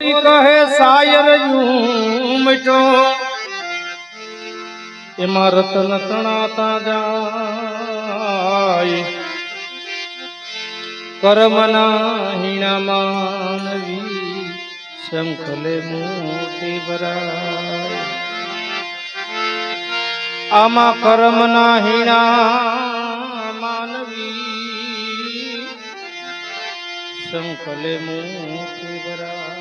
કહે શાયર यूं मिटो એમાં રતન તણાતા જાય કર્મના હીણા માનવી શંખલે મોતી ભરાય આમાં કર્મના હીણા માનવી શંખલે મોતી ભરાય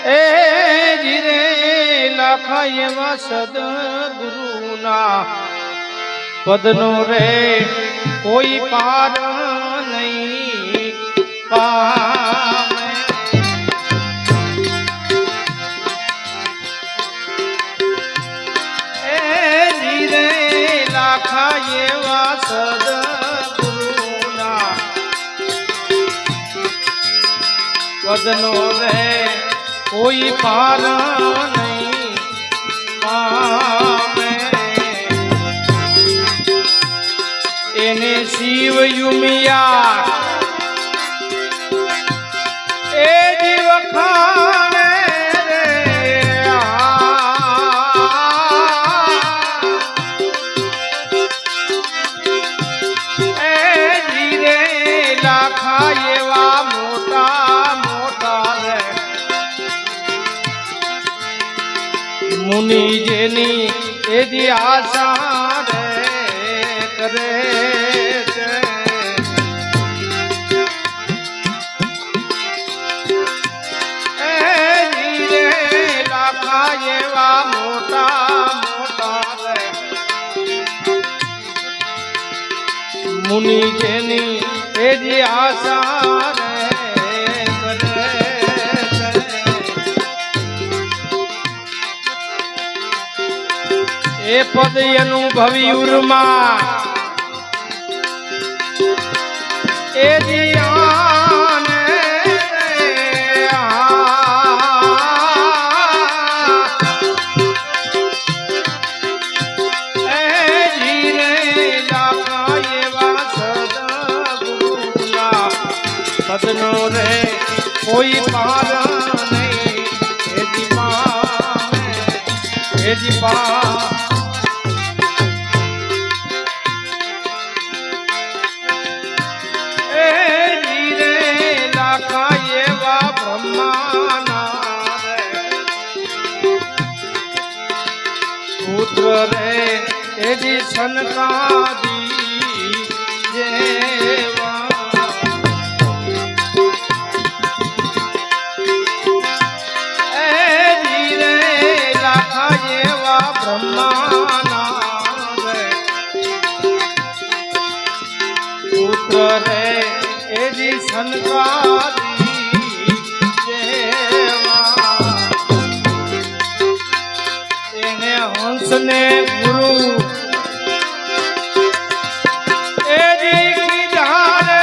એ જીરે લાખા એવા સદગુરુના પદનો રે કોઈ પાર નહીં પામે એ જીરે લાખા એવા સદગુરુના પદનો રે કોઈ પાર નહીં પામે એને શિવ યુમિયા એ જીવ ખાને રે એ જીરે લાખા એવા મોટા મોટા રે મુનિ જેની એજી આશા રે કરે છે એ જીરે લાખા એવા મોટા મોટા રે મુનિ જેની એજી આશા રે એ પદ અનુભવી ઉર્મા એ દિયાને એ જીરે લાખા એવા સદગુરુના પદનો રે કોઈ પાર નહીં એ દીપા પુત્ર રે એજી સનકાદી જેવા એજી રે લાખા એવા બ્રહ્માના રે પુત્ર રે એજી સનકાદી જેવા એને હંસને ગુરુ એજી કીધા રે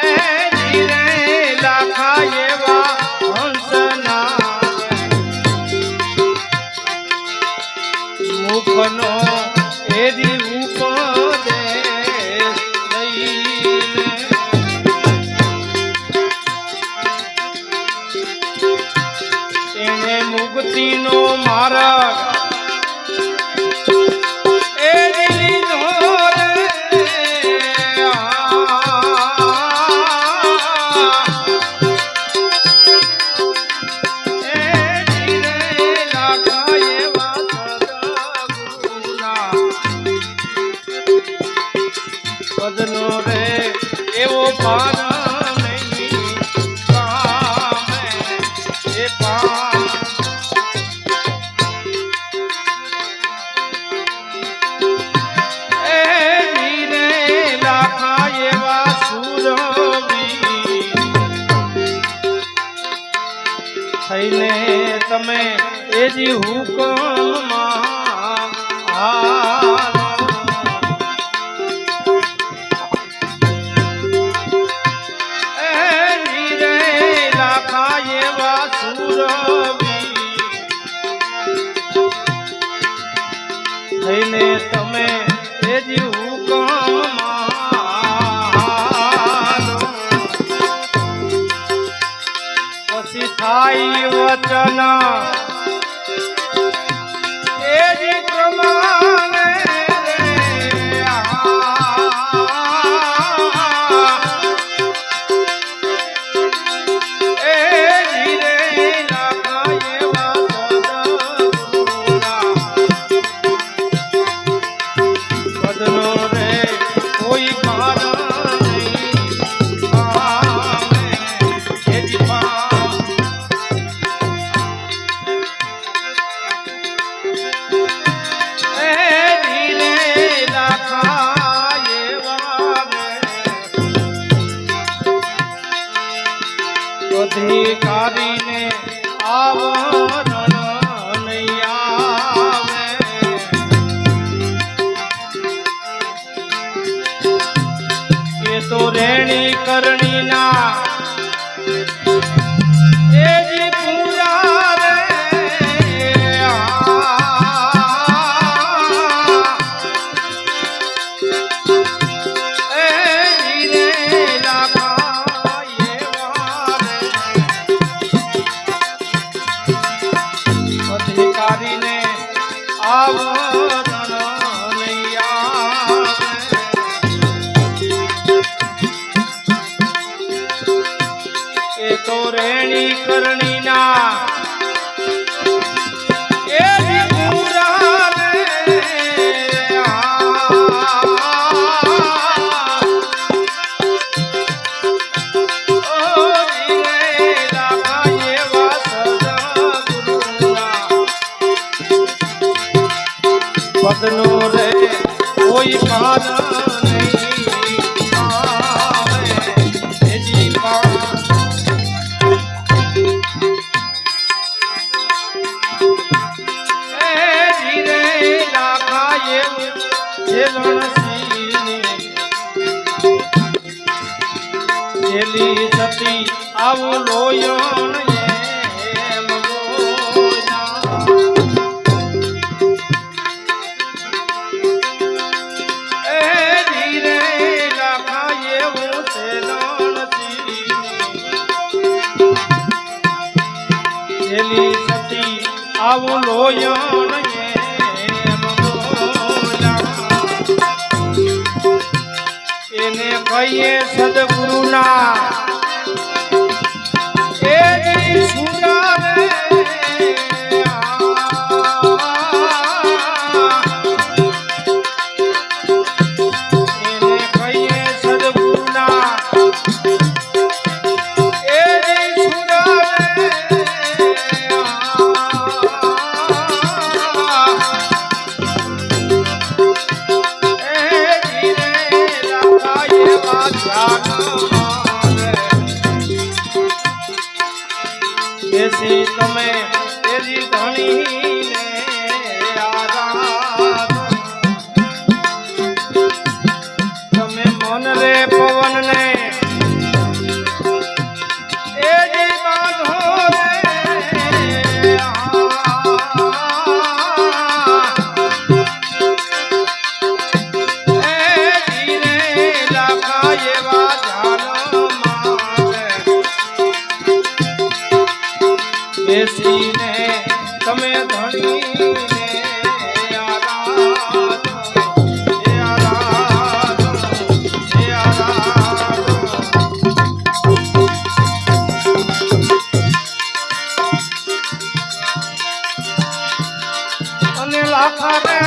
એજી રે લાખા એવા હંસના મુખનો એજી ઉપદેશ લઈને એને મુક્તિનો માર્ગ એ લીધો રે એ જીરે લાખા એવા સદગુરુના પદનો રે એવો પાર નહીં પામે એ પાર થઈને તમે એજી હુકમમાં હાલો એજી રે લાખા એવા સુરવી થઈને તમે એ જ હુકમ માનો પછી થાય વચન એ જ પ્રમાણે અધિકારીને આવરણ નહીં આવે એ તો રેણી કરણીના એ જી પૂરા રે અધિકારીને આવરણ નહીં આવે એ તો રેણી કરણીના એ જ પૂરા રે પદનો રે કોઈ પાર નહીં આવે એજી પાર એ ધીરે લાખાય જેલણસીની જેલી સતી આવું લોયણ એમ બોલ્યા સતી આવું લોયણ એમ બોલ્યા એને કહીએ સદગુરુના એ સુરા રે એને કહીએ સદગુરુના એ સુરા રે બેસી તમે એજી ધણીને આરાધો તમે મન રે પવનને એજી બાંધો રે બેસીને તમે ધણીને આરાધો એ આરાધો એ આરાધો અને લાખા રે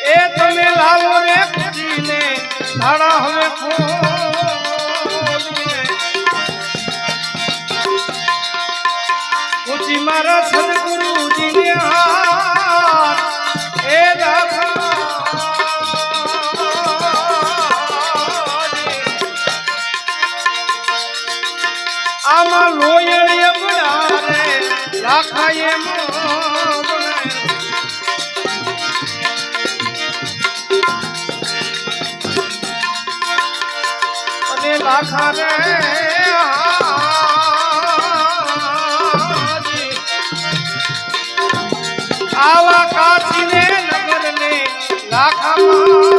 એ તમે લાવો રે પૂજીને તાળા હવે પૂજી મારા સદગુરુજીને હાથ એ આમાં લોયણીય બનારે લાખાય લાખા રે આવા કાશીને નગરને લાખામાં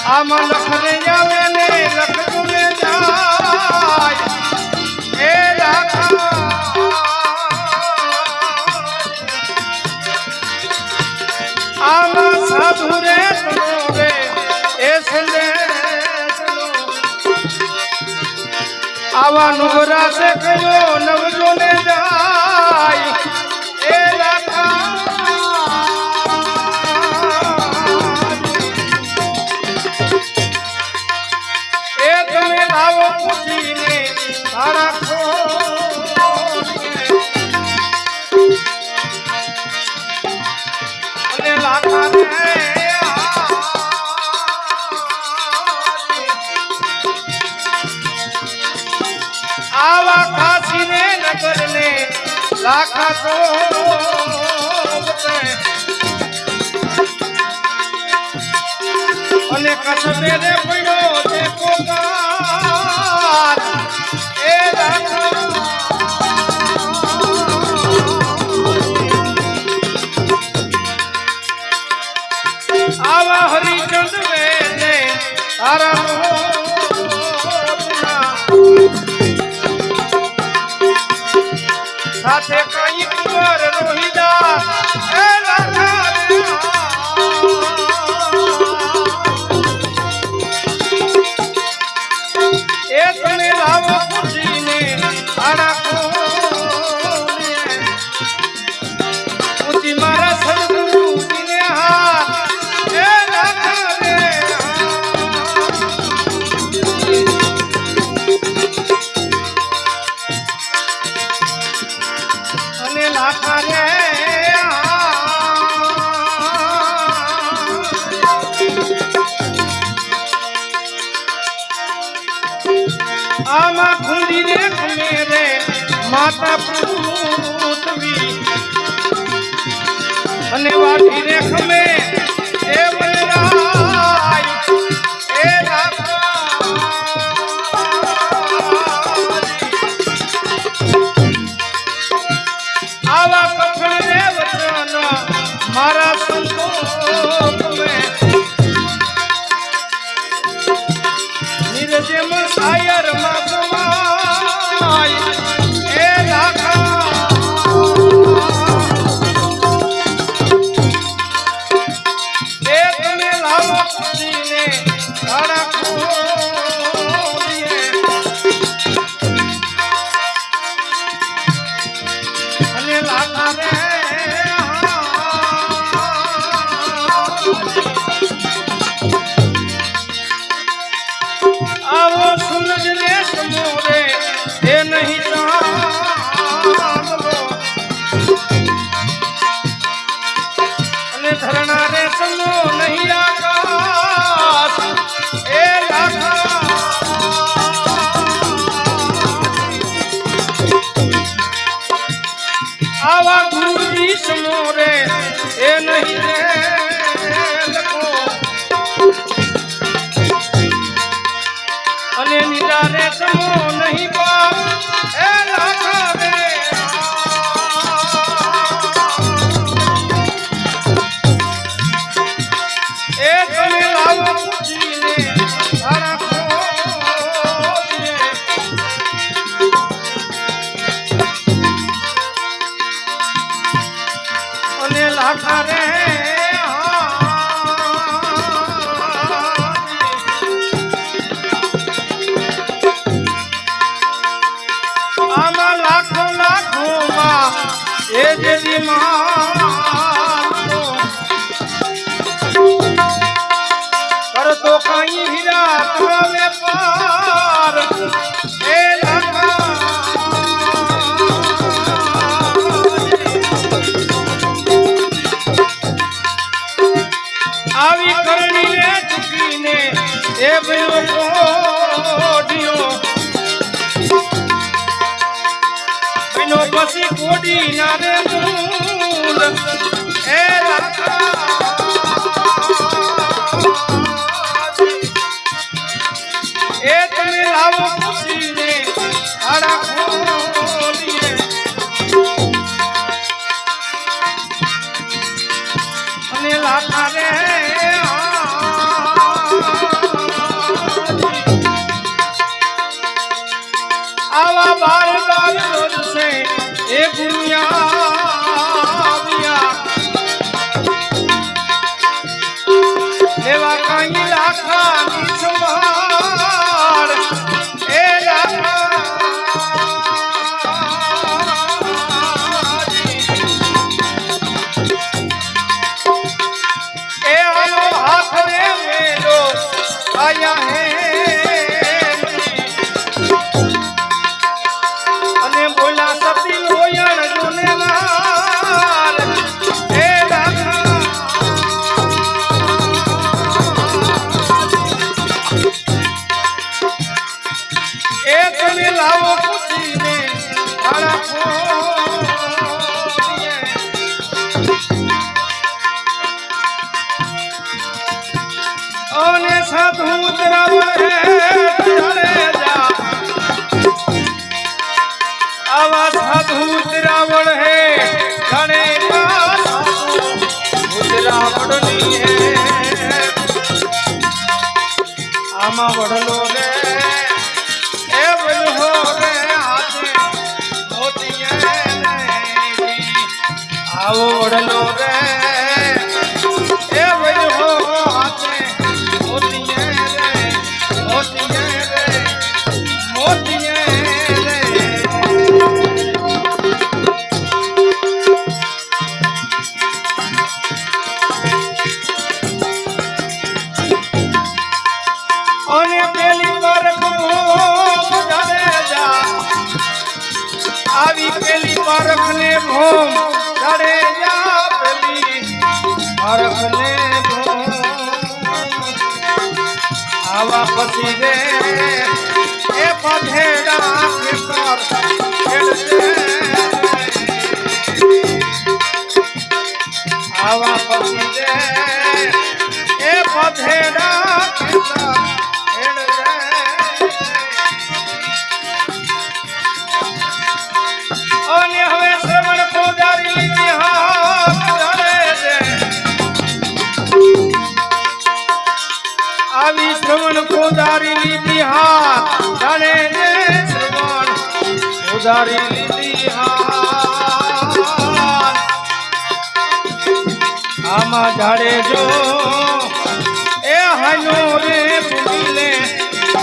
આમાં લખને આવે ને લખને જાય એ લાખા આમાં સાધુ રે રે એ સંદેશ આવા નુગરા છે કયો નવજો ને જાય એ લાખા એ તમે લાવો પૂછીને તારા અને લાખા રે આવા કાશીને નગરને લાખા તો અને કસબે રે પડ્યો તે પોકાર એ લાખા આવા હરિચંદ વેને તારા સાથે કઈ કુંવર રોહિદાસ એ લાખા એ તમે લાવો પૂછીને આડા પૂછી મારા સદગુરુજીને હાથ એ લાખા રે અને લાખા રે આમાં ખુંદી રે ખમે રે માતા પૃથ્વી અને વાઢી રે ખમે એ વનરાય એ આવા કફણ રે વચન મારા સંતોષ મેં નિરજે મન આયર માં સમાય એ લાખા એ તમે લાવો પૂછીને તારા ખોલીએ અને લાખા રે આવો સૂરજ ને સમોરે એ નહીં ચાંદલો અને ધરણા રે સમો નહીં આકાશ એ લાખા આવા ગુરુજી સમોરે એ નહીં રે લખો અને નિરારે સમો નહીં પાપ એ લાખા રે એ તમે લાવો પૂછીને તારા ખોલીએ અને લાખા રે આમાં લાખો લાખોમાં એ જેવી માનો કરતો કઈ હીરા તમે પાર એ લાખા આવી કરણી ને ચૂકીને એ ભયો કોઢિયો વિનો પછી કોડી ના રે મૂલ એ લાખા એ તમે લાવો પૂછીને આડા ખોલીએ अरे आवा बार बार रोज से एक दुनिया लेवा कहीं लाखा निछुमार ए लाखा ए आलो हाथ में मेलो आया है अने बोला सती लोयण जोने मार ए लाखा एक में लाओ कुची में बड़ा खोलिए ओने साधु द्रावण है चले जा आवा साधु द्रावण है घने का साधु द्रावण नहीं है आमा वडलो रे आओ वडलो रे ए भाई हो हाथे मोतिये रे मोतिये रे ओने पेली पर जाने जा आवी पेली परख ने भूम चढ़े जा पेली परख ने भूम आवा पसी रे ए पधेड़ा के कर आवा पसी रे ए पधेड़ा के कर ओने हवे श्रवण को जारी इतिहास जाने दे आवी श्रवण को जारी इतिहास जाने दे श्रवण को जारी इतिहास आमा झाड़े जो ए हनो रे पुनीले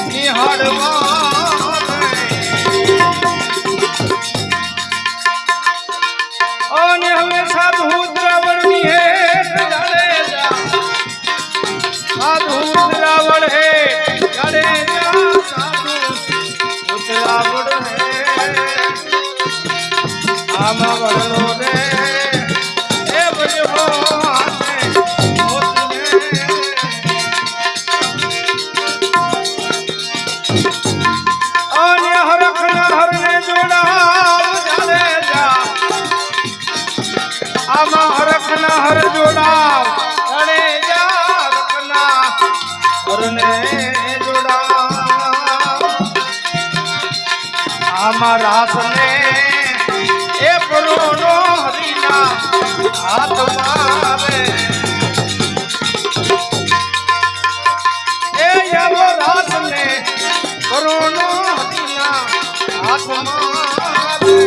निहाड़वा ओने हमें साधु द्रावण है चले जा साधु द्रावण है चले जा साधु द्रावण है आमा वडलो रे ए बजो हाथे मोतिये ओने हरखना हरने जोड़ा चले जा आमा हरखना हर जोड़ा अरे जा रखना हरने जोड़ा आमा रास ने ए परोनो हरीना हाथ मारे ए यारो रास ने परोनो हरीना हाथ मारे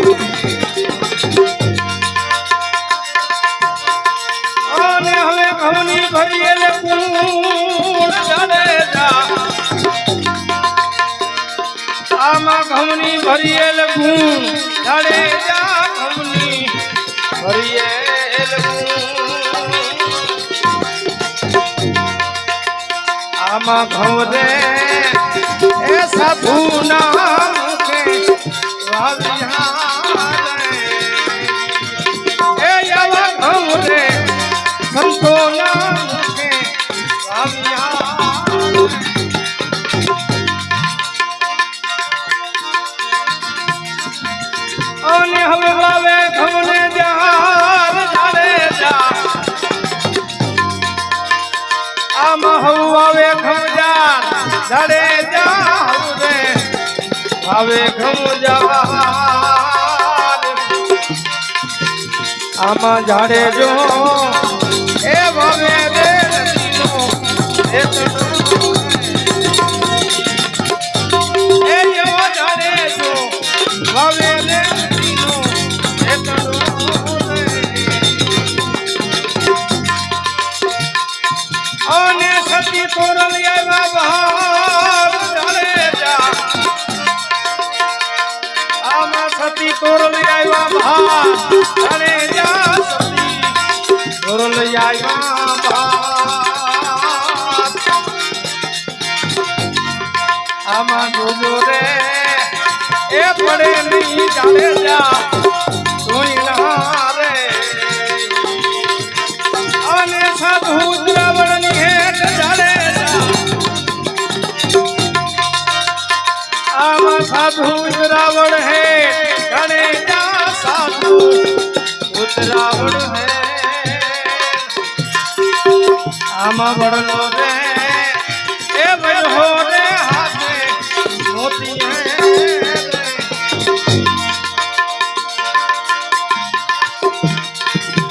घमनी भरियल कूण चले जा आमा घमनी भरियल कूण चले जा घमनी भरियल आमा घमरे ए साधु नाम के वाविहा ए यावा घमरे संतो नाम के वाविहा ओने हमें वावे घमने जहार जाने जा आमा हवावे घम जार जाने जा हवे वावे घम जार आमा जाड़े जो ए वावे એ એવો જાણે જો વાવે રે દીનો એ અને સતી તોરલ આવ્યા બહાર જાડેજા આમાં સતી તોરલ આવ્યા બહાર જાડેજા સતી તોરલ આવ્યા બહાર આમાં જોજો રે એ પડે નહીં જાડેજા સોઈના રે અને સાધુ દ્રાવણની હેઠ જાડેજા આમાં સાધુ દ્રાવણ હે જાડેજા સાધુ દ્રાવણ હે આમાં વડલો રે એ વડલો રે હાથે મોતી હે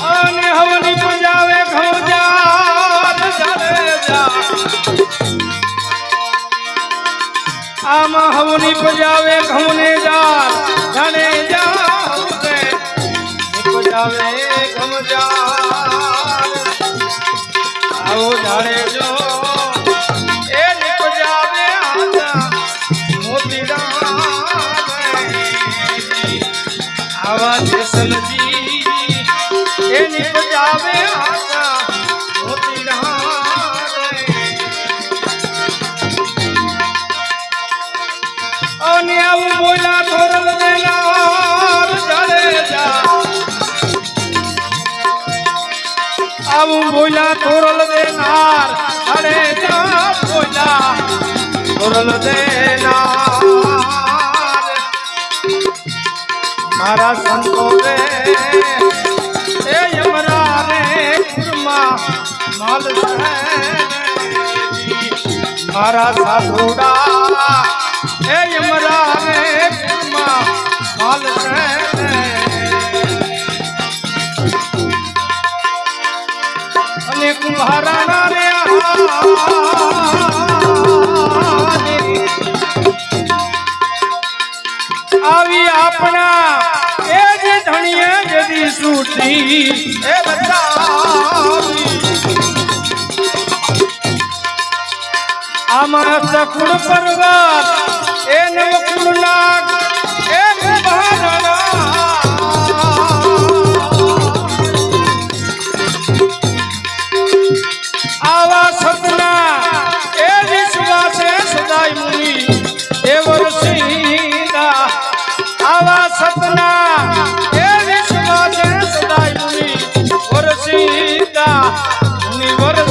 અને હવની પૂજાવે ઘઉંજાત જાડેજા આમાં હવની પૂજાવે ઘઉંને જાત જાડેજા હવને પૂજાવે ઘઉંજાત આવો જાડેજો એ પૂજાવે આજા મોતીડા આવા જેસલજી એની બજાવે આજા મોતીડા અને આવું બોલા થોરલ દેનાર જાડેજા આવું બોલા થોરલ દેનાર જાડેજા બોલા થોરલ દેનાર મારા સંતો રે એ યમરા રે કુરમા માલ મારા સાધુડા એ યમરા રે કુરમા માલ અને કુંભારાના રે આવી આપણા એ જે ધણીએ જદી સૂટી એ બતાવી આમાં સકુળ પર્વત એ નવકુળ નાગ એ કુંભારાના આવા સપના એ વિશ્વાસે સદાય મુનિ એ વરસીદા આવા સપના એ વિશ્વાસે સદાય મુનિ વરસીદા મુનિ વરસ